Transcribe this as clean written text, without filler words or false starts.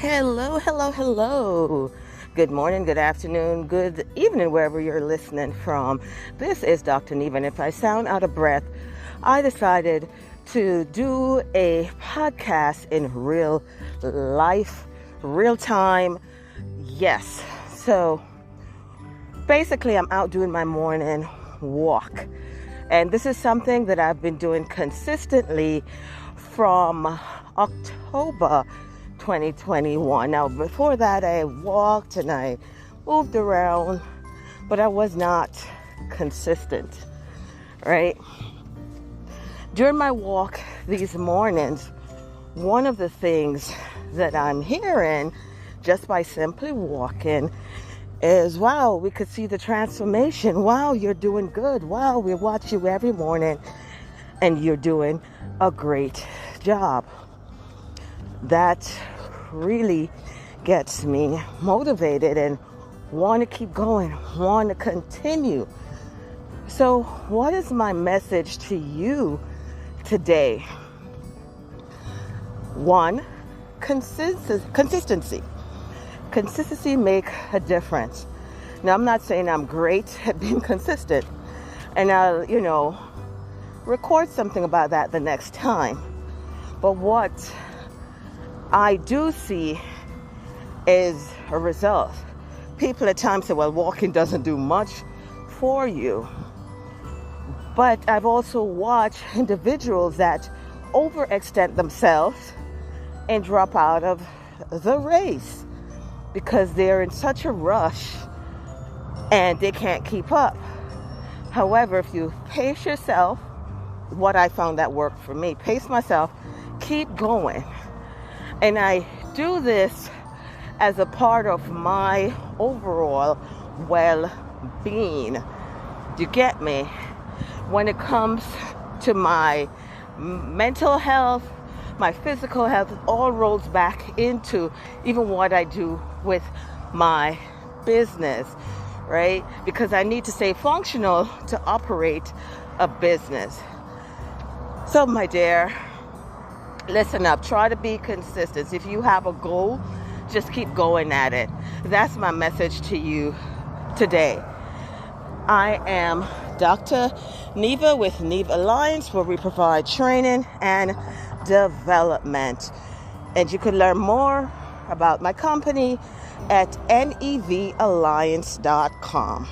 Hello, hello, hello. Good morning, good afternoon, good evening, wherever you're listening from. This is Dr. Neva, and if I sound out of breath, I decided to do a podcast in real life, real time. Yes. So basically, I'm out doing my morning walk. And this is something that I've been doing consistently from October 2021. Now, before that, I walked and I moved around, but I was not consistent, right? During my walk these mornings, one of the things that I'm hearing just by simply walking is, wow, we could see the transformation. Wow, you're doing good. Wow, we watch you every morning and you're doing a great job. That really gets me motivated and want to keep going, want to continue. So what is my message to you today? One, consistency. Consistency make a difference. Now, I'm not saying I'm great at being consistent, and I'll, record something about that the next time. But what I do see is a result. People at times say, well, walking doesn't do much for you. But I've also watched individuals that overextend themselves and drop out of the race because they're in such a rush and they can't keep up. However, if you pace yourself, what I found that worked for me, pace myself, keep going. And I do this as a part of my overall well-being. Do you get me? When it comes to my mental health, my physical health, it all rolls back into even what I do with my business, right? Because I need to stay functional to operate a business. So, my dear, listen up. Try to be consistent. If you have a goal, just keep going at it. That's my message to you today. I am Dr. Neva with Neva Alliance, where we provide training and development. And you can learn more about my company at nevalliance.com.